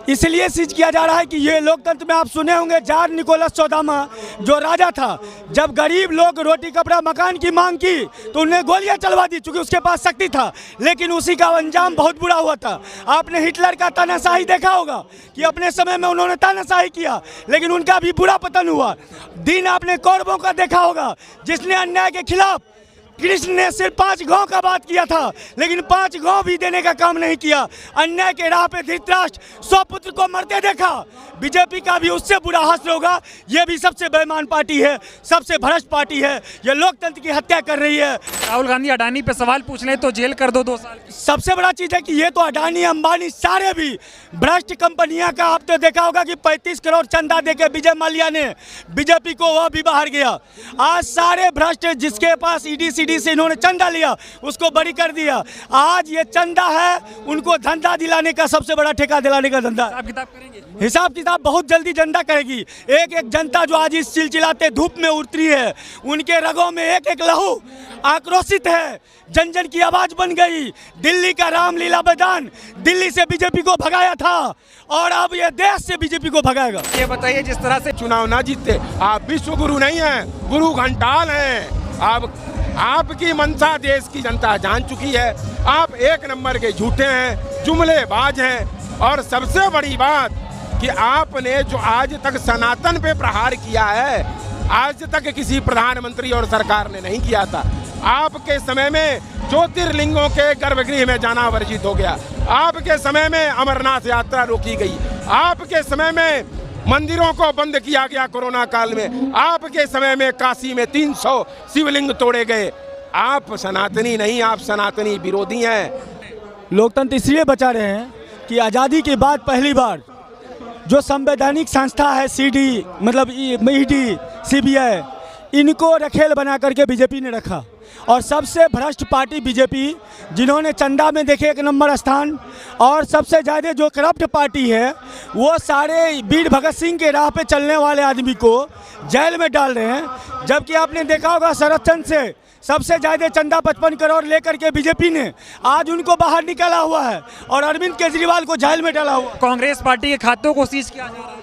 इसलिए सीज किया जा रहा है कि ये लोकतंत्र में आप सुने होंगे जार निकोलस चौदामा जो राजा था, जब गरीब लोग रोटी कपड़ा मकान की मांग की तो उन्हें गोलियां चलवा दी, चूंकि उसके पास शक्ति था, लेकिन उसी का अंजाम बहुत बुरा हुआ था। आपने हिटलर का तानाशाही देखा होगा कि अपने समय में उन्होंने तानाशाही किया, लेकिन उनका भी बुरा पतन हुआ। दिन आपने कौरवों का देखा होगा, जिसने अन्याय के खिलाफ कृष्ण ने सिर्फ 5 गांव का बात किया था, लेकिन 5 गांव भी देने का काम नहीं किया। अन्याय के राह पे धृतराष्ट्र 100 पुत्र को मरते देखा। बीजेपी का भी उससे बुरा हासिल होगा। ये भी सबसे बेईमान पार्टी है, सबसे भ्रष्ट पार्टी है, ये लोकतंत्र की हत्या कर रही है। राहुल गांधी अडानी पे सवाल पूछ ले तो जेल कर दो 2 साल। सबसे बड़ा चीज़ है कि ये तो अडानी अंबानी सारे भी भ्रष्ट कंपनियां का आप तो देखा होगा कि 35 करोड़ चंदा देके विजय माल्या ने बीजेपी को वह भी बाहर गया। आज सारे भ्रष्ट जिसके पास ईडी सीडी से इन्होंने चंदा लिया उसको बरी कर दिया। आज ये चंदा है उनको धंधा दिलाने का, सबसे बड़ा ठेका दिलाने का धंधा। हिसाब किताब करेंगे? हिसाब किताब बहुत जल्दी जनता करेगी। एक एक जनता जो आज इस चिलचिलाते धूप में उतरी है, उनके रगों में एक एक लहू आक्रोशित है, जन जन की आवाज बन गई। दिल्ली का रामलीला मैदान दिल्ली से बीजेपी को भगाया था और अब ये देश से बीजेपी को भगाएगा। ये बताइए, जिस तरह से चुनाव ना जीतते, आप विश्व गुरु नहीं हैं, गुरु घंटाल हैं। आपकी मंशा देश की जनता जान चुकी है। आप एक नंबर के झूठे हैं, जुमलेबाज हैं। और सबसे बड़ी बात कि आपने जो आज तक सनातन पे प्रहार किया है, आज तक किसी प्रधानमंत्री और सरकार ने नहीं किया था। आपके समय में ज्योतिर्लिंगों के गर्भगृह में जाना वर्जित हो गया। आपके समय में अमरनाथ यात्रा रोकी गई। आपके समय में मंदिरों को बंद किया गया कोरोना काल में। आपके समय में काशी में 300 शिवलिंग तोड़े गए। आप सनातनी नहीं, आप सनातनी विरोधी हैं। लोकतंत्र इसलिए बचा रहे हैं कि आज़ादी के बाद पहली बार जो संवैधानिक संस्था है सीडी मतलब ईडी सीबीआई, इनको रखेल बना करके बीजेपी ने रखा। और सबसे भ्रष्ट पार्टी बीजेपी, जिन्होंने चंदा में देखे 1 नंबर स्थान, और सबसे ज़्यादा जो करप्ट पार्टी है वो सारे वीर भगत सिंह के राह पे चलने वाले आदमी को जेल में डाल रहे हैं। जबकि आपने देखा होगा शरद चंद्र से सबसे ज़्यादा चंदा 55 करोड़ लेकर के बीजेपी ने आज उनको बाहर निकाला हुआ है और अरविंद केजरीवाल को जेल में डाला हुआ। कांग्रेस पार्टी के खातों को सीज किया जा रहा है।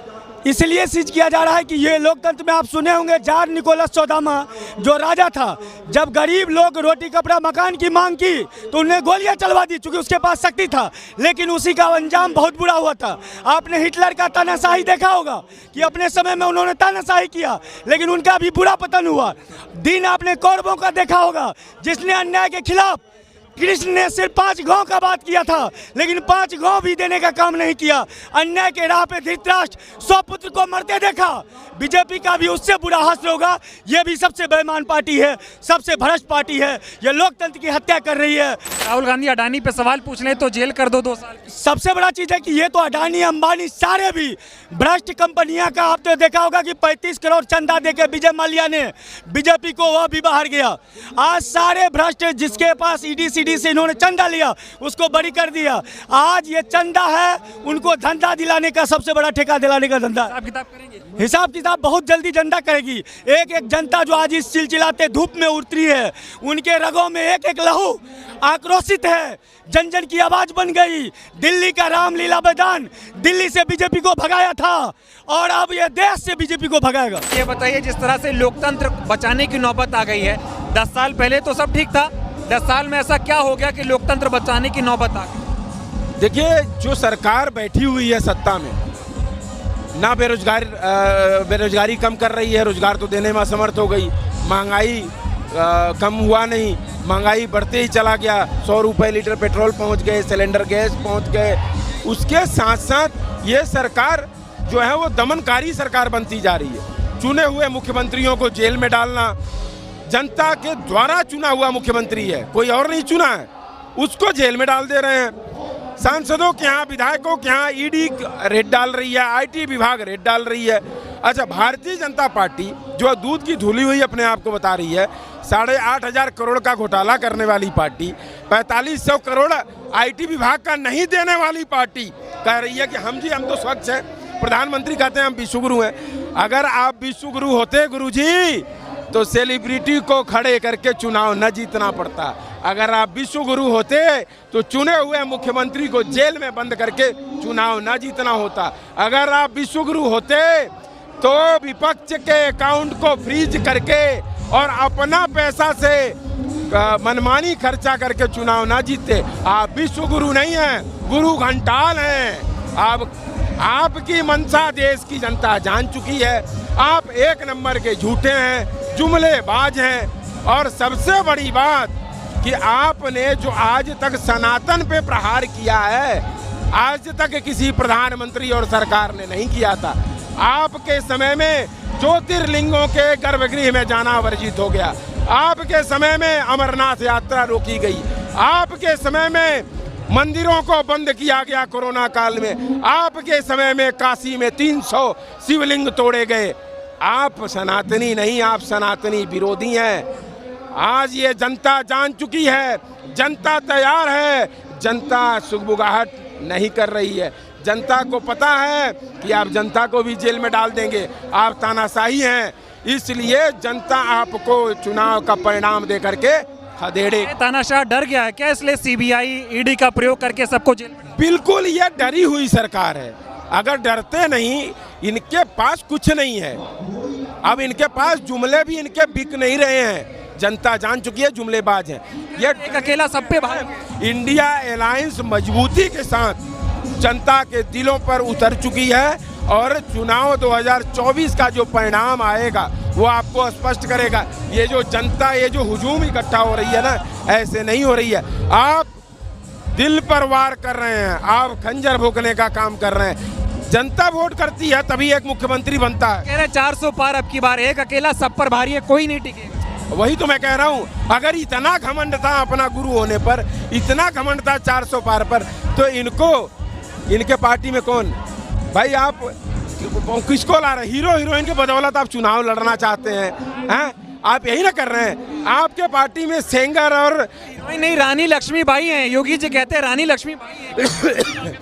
इसलिए सीज किया जा रहा है कि ये लोकतंत्र में आप सुने होंगे जार निकोलस चौदामा जो राजा था, जब गरीब लोग रोटी कपड़ा मकान की मांग की तो उन्हें गोलियां चलवा दी, चूंकि उसके पास शक्ति था, लेकिन उसी का अंजाम बहुत बुरा हुआ था। आपने हिटलर का तानाशाही देखा होगा कि अपने समय में उन्होंने तानाशाही किया, लेकिन उनका भी बुरा पतन हुआ। दिन आपने कौरवों का देखा होगा, जिसने अन्याय के खिलाफ कृष्ण ने सिर्फ 5 गांव का बात किया था, लेकिन 5 गांव भी देने का काम नहीं किया। अन्याय के राह पे धृतराष्ट्र 100 पुत्र को मरते देखा। बीजेपी का भी उससे बुरा हासिल होगा। ये भी सबसे बेईमान पार्टी है, सबसे भ्रष्ट पार्टी है, ये लोकतंत्र की हत्या कर रही है। राहुल गांधी अडानी पे सवाल पूछ ले तो जेल कर दो 2 साल। सबसे बड़ा चीज़ है कि ये तो अडानी अंबानी सारे भी भ्रष्ट कंपनियां का आप तो देखा होगा कि 35 करोड़ चंदा देके विजय माल्या ने बीजेपी को वह भी बाहर गया। आज सारे भ्रष्ट जिसके पास ईडी सीडी से इन्होंने चंदा लिया उसको बरी कर दिया। आज ये चंदा है उनको धंधा दिलाने का, सबसे बड़ा ठेका दिलाने का धंधा। हिसाब किताब करेंगे? हिसाब किताब बहुत जल्दी जनता करेगी। एक एक जनता जो आज इस चिलचिलाते धूप में उतरी है, उनके रगों में एक एक लहू आक्रोशित है, जन जन की आवाज बन गई। दिल्ली का रामलीला मैदान दिल्ली से बीजेपी को भगाया था और अब ये देश से बीजेपी को भगाएगा। ये बताइए, जिस तरह से लोकतंत्र बचाने की नौबत आ गई है, 10 साल पहले तो सब ठीक था, 10 साल में ऐसा क्या हो गया कि लोकतंत्र बचाने की नौबत आ गई? देखिए, जो सरकार बैठी हुई है सत्ता में, ना बेरोजगारी कम कर रही है, रोजगार तो देने में असमर्थ हो गई। महंगाई कम हुआ नहीं, महंगाई बढ़ते ही चला गया। 100 रुपये लीटर पेट्रोल पहुंच गए, सिलेंडर गैस पहुंच गए। उसके साथ साथ ये सरकार जो है वो दमनकारी सरकार बनती जा रही है। चुने हुए मुख्यमंत्रियों को जेल में डालना, जनता के द्वारा चुना हुआ मुख्यमंत्री है, कोई और नहीं चुना है, उसको जेल में डाल दे रहे हैं। सांसदों के यहाँ, विधायकों के यहाँ ईडी रेड डाल रही है, आईटी विभाग रेड डाल रही है। अच्छा, भारतीय जनता पार्टी जो दूध की धुली हुई अपने आप को बता रही है, 8,500 करोड़ का घोटाला करने वाली पार्टी, 4500 करोड़ आईटी विभाग का नहीं देने वाली पार्टी कह रही है कि हम तो स्वच्छ हैं। प्रधानमंत्री कहते हैं हम विश्वगुरु हैं। अगर आप विश्वगुरु होते गुरुजी तो सेलिब्रिटी को खड़े करके चुनाव न जीतना पड़ता। अगर आप विश्व गुरु होते तो चुने हुए मुख्यमंत्री को जेल में बंद करके चुनाव ना जीतना होता। अगर आप विश्व गुरु होते तो विपक्ष के अकाउंट को फ्रीज करके और अपना पैसा से मनमानी खर्चा करके चुनाव ना जीते। आप विश्व गुरु नहीं हैं, गुरु घंटाल हैं। आपकी मंशा देश की जनता जान चुकी है। आप एक नंबर के झूठे हैं, जुमलेबाज हैं। और सबसे बड़ी बात कि आपने जो आज तक सनातन पे प्रहार किया है, आज तक किसी प्रधानमंत्री और सरकार ने नहीं किया था। आपके समय में ज्योतिर्लिंगों के गर्भगृह में जाना वर्जित हो गया। आपके समय में अमरनाथ यात्रा रोकी गई। आपके समय में मंदिरों को बंद किया गया कोरोना काल में। आपके समय में काशी में 300 शिवलिंग तोड़े गए। आप सनातनी नहीं, आप सनातनी विरोधी हैं। आज ये जनता जान चुकी है, जनता तैयार है, जनता सुगबुगाहट नहीं कर रही है। जनता को पता है कि आप जनता को भी जेल में डाल देंगे, आप तानाशाही हैं, इसलिए जनता आपको चुनाव का परिणाम दे करके खदेड़े। तानाशाह डर गया है क्या, इसलिए सीबीआई ईडी का प्रयोग करके सबको जेल में? बिल्कुल, ये डरी हुई सरकार है। अगर डरते नहीं, इनके पास कुछ नहीं है। अब इनके पास जुमले भी इनके बिक नहीं रहे हैं। जनता जान चुकी है जुमलेबाज हैं। ये एक अकेला सब पे भारी। इंडिया अलायंस मजबूती के साथ जनता के दिलों पर उतर चुकी है और चुनाव 2024 का जो परिणाम आएगा वो आपको स्पष्ट करेगा। ये जो जनता, ये जो हुजूम इकट्ठा हो रही है ना, ऐसे नहीं हो रही है। आप दिल पर वार कर रहे हैं, आप खंजर भोंकने का काम कर रहे हैं। जनता वोट करती है तभी एक मुख्यमंत्री बनता है। कह रहे 400 पार अब की बार, एक अकेला सब पर भारी है, कोई नहीं टिकेगा। वही तो मैं कह रहा हूँ, अगर इतना घमंड था अपना गुरु होने पर, इतना घमंड था 400 पार पर, तो इनके पार्टी में कौन? भाई आप किसको ला रहे हैं? हीरो हीरोइन के बदौलत आप चुनाव लड़ना चाहते हैं? आप यही ना कर रहे हैं। आपके पार्टी में सिंगर और नहीं, रानी लक्ष्मीबाई हैं। योगी जी कहते हैं रानी लक्ष्मीबाई हैं।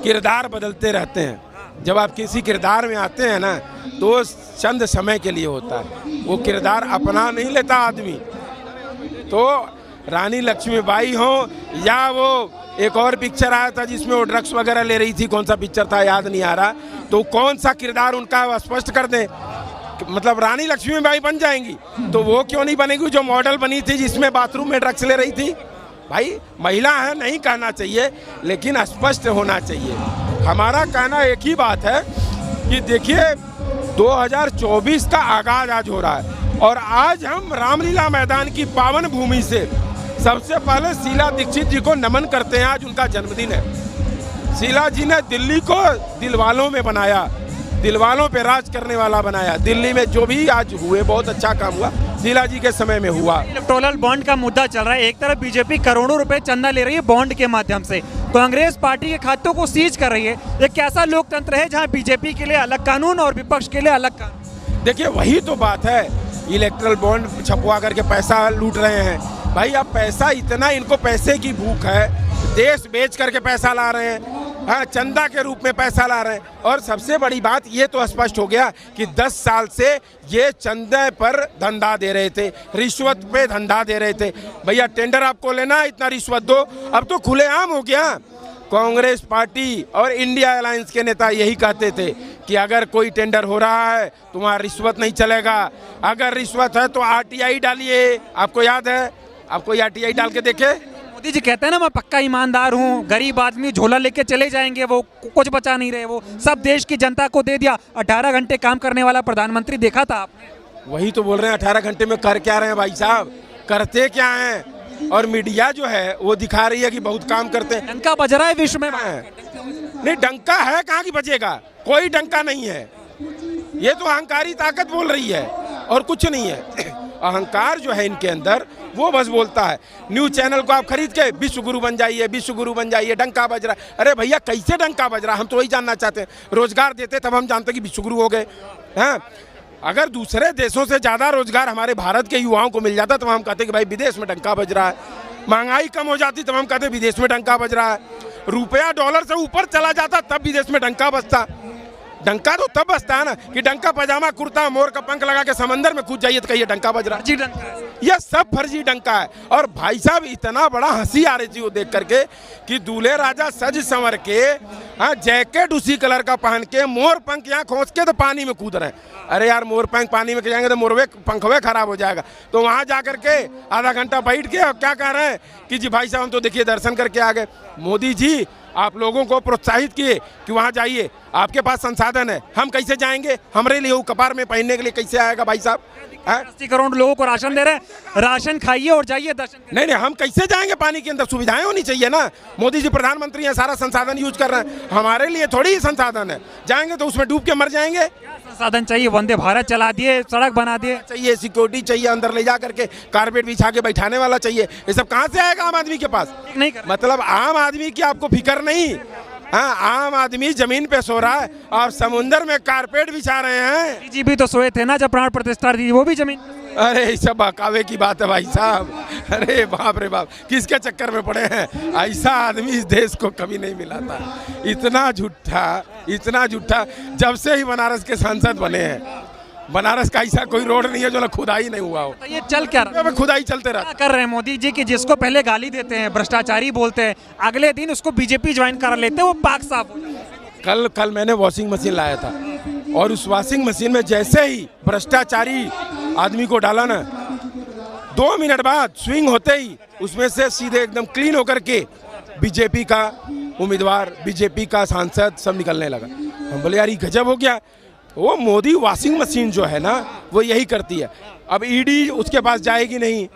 किरदार बदलते रहते हैं। जब आप किसी किरदार में आते हैं ना, तो चंद समय के लिए होता है, वो किरदार अपना नहीं लेता आदमी। तो रानी लक्ष्मीबाई हो या वो एक और पिक्चर आया था जिसमें वो ड्रग्स वगैरह ले रही थी, कौन सा पिक्चर था याद नहीं आ रहा, तो कौन सा किरदार उनका स्पष्ट कर दें। मतलब रानी लक्ष्मीबाई बन जाएंगी तो वो क्यों नहीं बनेगी जो मॉडल बनी थी जिसमें बाथरूम में ड्रग्स ले रही थी? भाई महिला है, नहीं कहना चाहिए, लेकिन स्पष्ट होना चाहिए। हमारा कहना एक ही बात है कि देखिए 2024 का आगाज आज हो रहा है और आज हम रामलीला मैदान की पावन भूमि से सबसे पहले शीला दीक्षित जी को नमन करते हैं। आज उनका जन्मदिन है। शीला जी ने दिल्ली को दिलवालों में बनाया, दिलवालों पे राज करने वाला बनाया। दिल्ली में जो भी आज हुए बहुत अच्छा काम हुआ, शीला जी के समय में हुआ। इलेक्टोरल बॉन्ड का मुद्दा चल रहा है। एक तरफ बीजेपी करोड़ों रुपए चंदा ले रही है बॉन्ड के माध्यम से, कांग्रेस पार्टी के खातों को सीज कर रही है। ये कैसा लोकतंत्र है जहां बीजेपी के लिए अलग कानून और विपक्ष के लिए अलग कानून? देखिए वही तो बात है, इलेक्टोरल बॉन्ड छपवा करके पैसा लूट रहे हैं। भाई अब पैसा इतना, इनको पैसे की भूख है, देश बेच करके पैसा ला रहे हैं, हाँ चंदा के रूप में पैसा ला रहे हैं। और सबसे बड़ी बात ये तो स्पष्ट हो गया कि 10 साल से ये चंदे पर धंधा दे रहे थे, रिश्वत पे धंधा दे रहे थे। भैया टेंडर आपको लेना है, इतना रिश्वत दो। अब तो खुलेआम हो गया। कांग्रेस पार्टी और इंडिया अलायंस के नेता यही कहते थे कि अगर कोई टेंडर हो रहा है तो वहाँ रिश्वत नहीं चलेगा, अगर रिश्वत है तो आरटीआई डालिए। आपको याद है, आप कोई आरटीआई डाल के देखे? मोदी जी कहते हैं ना मैं पक्का ईमानदार हूँ, गरीब आदमी झोला लेके चले जाएंगे, वो कुछ बचा नहीं रहे, वो सब देश की जनता को दे दिया। 18 घंटे काम करने वाला प्रधानमंत्री देखा था आपने? वही तो बोल रहे हैं, 18 घंटे में कर क्या रहे हैं भाई साहब, करते क्या हैं? और मीडिया जो है वो दिखा रही है कि बहुत काम करते हैं। डंका बज रहा है विश्व में। नहीं डंका है, कहाँ की बजेगा? कोई डंका नहीं है। ये तो अहंकारी ताकत बोल रही है और कुछ नहीं है। अहंकार जो है इनके अंदर वो बस बोलता है। न्यूज चैनल को आप खरीद के विश्व गुरु बन जाइए, विश्व गुरु बन जाइए, डंका बज रहा है। अरे भैया कैसे डंका बज रहा है, हम तो वही जानना चाहते हैं। रोजगार देते तब हम जानते कि विश्व गुरु हो गए हैं। अगर दूसरे देशों से ज़्यादा रोजगार हमारे भारत के युवाओं को मिल जाता तो हम कहते कि भाई विदेश में डंका बज रहा है। महंगाई कम हो जाती तब हम कहते विदेश में डंका बज रहा है। रुपया डॉलर से ऊपर चला जाता तब विदेश में डंका बजता। डंका तो तब बजता है ना कि डंका पजामा कुर्ता मोर का पंख लगा के समंदर में कूद जाइए तो कहिए डंका बज रहा है। जी डंका यह सब फर्जी डंका है। और भाई साहब इतना बड़ा हंसी आ रही थी वो देख करके कि दूल्हे राजा सज संवर के, हाँ, जैकेट उसी कलर का पहन के, मोर पंख यहाँ खोस के तो पानी में कूद रहे हैं। अरे यार, मोर पंख पानी में जाएंगे तो मोरवे पंखवे खराब हो जाएगा। तो वहाँ जा करके आधा घंटा बैठ के और क्या कह रहे हैं कि जी भाई साहब हम तो देखिए दर्शन करके आ गए। मोदी जी आप लोगों को प्रोत्साहित किए कि वहाँ जाइए, आपके पास संसाधन है, हम कैसे जाएंगे? हमारे लिए वो कपार में पहनने के लिए कैसे आएगा भाई साहब? 80 करोड़ लोगों को राशन दे रहे हैं, राशन खाइए और जाइए दर्शन करिए। नहीं, हम कैसे जाएंगे? पानी के अंदर सुविधाएं होनी चाहिए ना। मोदी जी प्रधानमंत्री हैं, सारा संसाधन यूज कर रहे हैं, हमारे लिए थोड़ी ही संसाधन है। जाएंगे तो उसमें डूब के मर जाएंगे। संसाधन चाहिए, वंदे भारत चला दिए, सड़क बना दिए, चाहिए सिक्योरिटी चाहिए, अंदर ले जा करके कारपेट बिछा के बैठाने वाला चाहिए। ये सब कहाँ से आएगा आम आदमी के पास? नहीं कर मतलब आम आदमी की आपको फिक्र नहीं। हाँ, आम आदमी जमीन पे सो रहा है और समुंदर में कारपेट बिछा रहे हैं। जी भी तो सोए थे ना जब प्राण प्रतिष्ठा दी, वो भी जमीन। अरे ये सब बहकावे की बात है भाई साहब। अरे बाप रे बाप, किसके चक्कर में पड़े हैं? ऐसा आदमी इस देश को कभी नहीं मिला था। इतना झूठा। जब से ही बनारस के सांसद बने हैं, बनारस का ऐसा कोई रोड नहीं है जो खुदाई नहीं हुआ हो। तो ये चल क्या रहा है? खुदाई चलते रहता। क्या कर रहे हैं मोदी जी कि जिसको पहले गाली देते हैं, भ्रष्टाचारी बोलते हैं, अगले दिन उसको बीजेपी ज्वाइन करा लेते हैं, वो पाक साफ हो जाता है। कल मैंने वॉशिंग मशीन लाया था और उस वॉशिंग मशीन में जैसे ही भ्रष्टाचारी आदमी को डाला ना, 2 मिनट बाद स्विंग होते ही उसमें से सीधे एकदम क्लीन होकर के बीजेपी का उम्मीदवार, बीजेपी का सांसद सब निकलने लगा। हम बोले यार ये गजब हो गया। वो मोदी वॉशिंग मशीन जो है ना वो यही करती है। अब ईडी उसके पास जाएगी नहीं,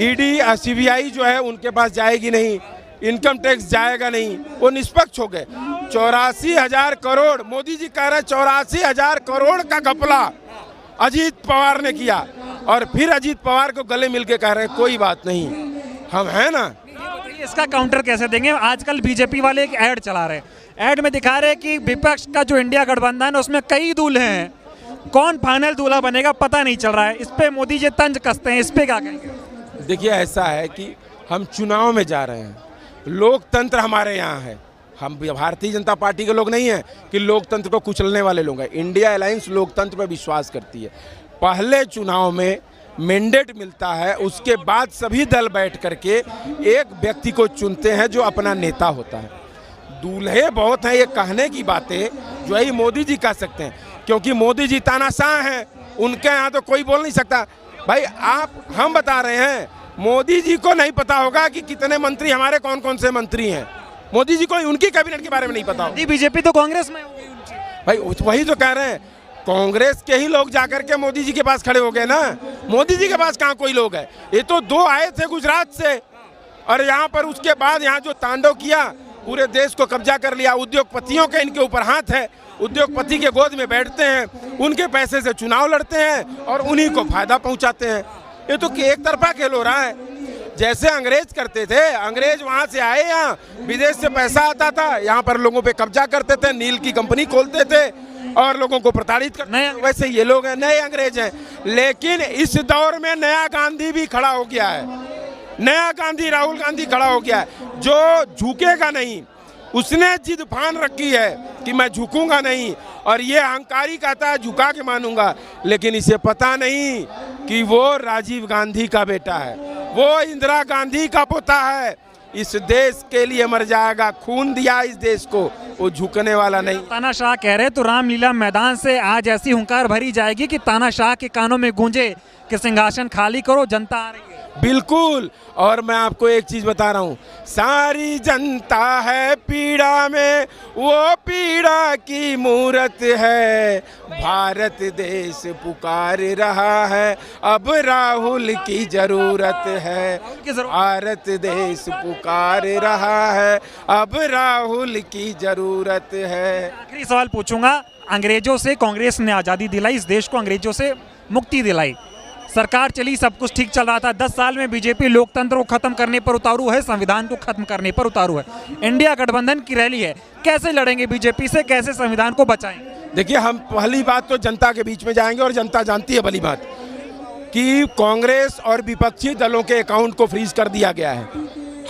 ईडी सीबीआई जो है उनके पास जाएगी नहीं, इनकम टैक्स जाएगा नहीं, वो निष्पक्ष हो गए। 84,000 करोड़ मोदी जी कह रहे हैं, 84,000 करोड़ का घपला अजीत पवार ने किया और फिर अजीत पवार को गले मिल के कह रहे हैं कोई बात नहीं, हम हैं ना। इसका काउंटर कैसे देंगे? आजकल बीजेपी वाले एक ऐड चला रहे हैं, ऐड में दिखा रहे हैं कि विपक्ष का जो इंडिया गठबंधन है उसमें कई दूल्हे हैं, कौन फाइनल दूल्हा बनेगा पता नहीं चल रहा है। इस पे मोदी जी तंज कसते हैं, इस पे क्या कहेंगे? देखिए ऐसा है कि हम चुनाव में जा रहे हैं, लोकतंत्र हमारे यहाँ है, हम भारतीय जनता पार्टी के लोग नहीं हैं कि लोकतंत्र को कुचलने वाले लोग हैं। इंडिया अलायंस लोकतंत्र पर विश्वास करती है। पहले चुनाव में मैंडेट मिलता है, उसके बाद सभी दल बैठ करके एक व्यक्ति को चुनते हैं जो अपना नेता होता है। दूल्हे बहुत हैं, ये कहने की बातें जो है मोदी जी कह सकते हैं, क्योंकि मोदी जी तानाशाह हैं, उनके यहाँ तो कोई बोल नहीं सकता। भाई हम बता रहे हैं, मोदी जी को नहीं पता होगा कि कितने मंत्री हमारे कौन कौन से मंत्री हैं। मोदी जी को उनकी कैबिनेट के बारे में नहीं पता होगा। बीजेपी तो कांग्रेस में होगी उनकी। भाई वही तो कह रहे हैं, कांग्रेस के ही लोग जाकर के मोदी जी के पास खड़े हो गए ना। मोदी जी के पास कहाँ कोई लोग है? ये तो 2 आए थे गुजरात से और यहाँ पर उसके बाद यहाँ जो तांडव किया, पूरे देश को कब्जा कर लिया। उद्योगपतियों के इनके ऊपर हाथ है, उद्योगपति के गोद में बैठते हैं, उनके पैसे से चुनाव लड़ते हैं और उन्हीं को फायदा पहुंचाते हैं। ये तो एक तरफा खेल हो रहा है। जैसे अंग्रेज करते थे, अंग्रेज वहां से आए, यहाँ विदेश से पैसा आता था, यहाँ पर लोगों पे कब्जा करते थे, नील की कंपनी खोलते थे और लोगों को प्रताड़ित करते। वैसे ये लोग हैं, नए अंग्रेज हैं। लेकिन इस दौर में नया गांधी भी खड़ा हो गया है, नया गांधी राहुल गांधी खड़ा हो गया है जो झुकेगा नहीं। उसने जिद फान रखी है कि मैं झुकूंगा नहीं, और ये अहंकारी कहता है झुका के मानूंगा, लेकिन इसे पता नहीं कि वो राजीव गांधी का बेटा है, वो इंदिरा गांधी का पोता है। इस देश के लिए मर जाएगा, खून दिया इस देश को, वो झुकने वाला नहीं। तानाशाह कह रहे तो रामलीला मैदान से आज ऐसी हुंकार भरी जाएगी कि तानाशाह के कानों में गूंजे कि सिंहासन खाली करो, जनता आ रही है। बिल्कुल। और मैं आपको एक चीज बता रहा हूँ, सारी जनता है पीड़ा में, वो पीड़ा की मूरत है। भारत देश पुकार रहा है, अब राहुल की जरूरत है। भारत देश पुकार रहा है, अब राहुल की जरूरत है। आखिरी सवाल पूछूंगा, अंग्रेजों से कांग्रेस ने आज़ादी दिलाई, इस देश को अंग्रेजों से मुक्ति दिलाई, सरकार चली, सब कुछ ठीक चल रहा था। 10 साल में बीजेपी लोकतंत्र को खत्म करने पर उतारू है, संविधान को खत्म करने पर उतारू है। इंडिया गठबंधन की रैली है, कैसे लड़ेंगे बीजेपी से, कैसे संविधान को बचाएंगे? देखिए, हम पहली बात तो जनता के बीच में जाएंगे और जनता जानती है भली बात कि कांग्रेस और विपक्षी दलों के अकाउंट को फ्रीज कर दिया गया है।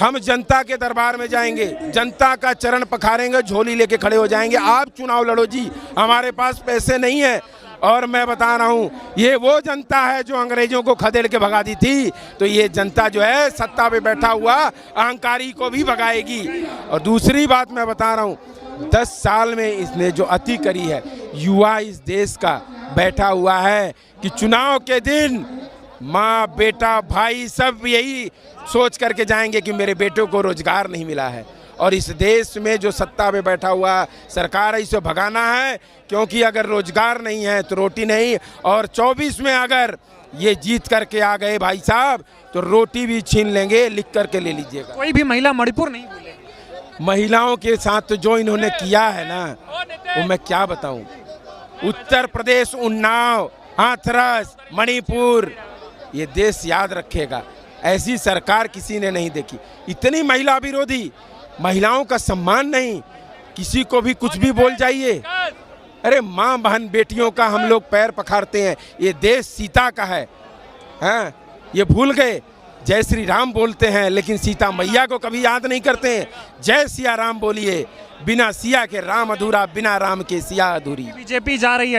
हम जनता के दरबार में जाएंगे, जनता का चरण पखारेंगे, झोली लेके खड़े हो जाएंगे। आप चुनाव लड़ो जी, हमारे पास पैसे नहीं है। और मैं बता रहा हूँ, ये वो जनता है जो अंग्रेजों को खदेड़ के भगा दी थी, तो ये जनता जो है सत्ता पे बैठा हुआ अहंकारी को भी भगाएगी। और दूसरी बात मैं बता रहा हूँ, 10 साल में इसने जो अति करी है, युवा इस देश का बैठा हुआ है कि चुनाव के दिन माँ बेटा भाई सब यही सोच करके जाएंगे कि मेरे बेटों को रोजगार नहीं मिला है। और इस देश में जो सत्ता में बैठा हुआ सरकार है, इसे भगाना है, क्योंकि अगर रोजगार नहीं है तो रोटी नहीं। और 24 में अगर ये जीत करके आ गए भाई साहब, तो रोटी भी छीन लेंगे, लिख करके ले लीजिएगा। कोई भी महिला मणिपुर नहीं भूलेगी। महिलाओं के साथ तो जो इन्होंने किया है ना, वो मैं क्या बताऊं। उत्तर प्रदेश, उन्नाव, हाथरस, मणिपुर, ये देश याद रखेगा। ऐसी सरकार किसी ने नहीं देखी। इतनी महिला विरोधी, महिलाओं का सम्मान नहीं, किसी को भी कुछ भी बोल जाइए। अरे माँ बहन बेटियों का हम लोग पैर पखारते हैं। ये देश सीता का है, हाँ, ये भूल गए। जय श्री राम बोलते हैं लेकिन सीता मैया को कभी याद नहीं करते हैं। जय सिया राम बोलिए, बिना सिया के राम अधूरा, बिना राम के सिया अधूरी। बीजेपी जा रही है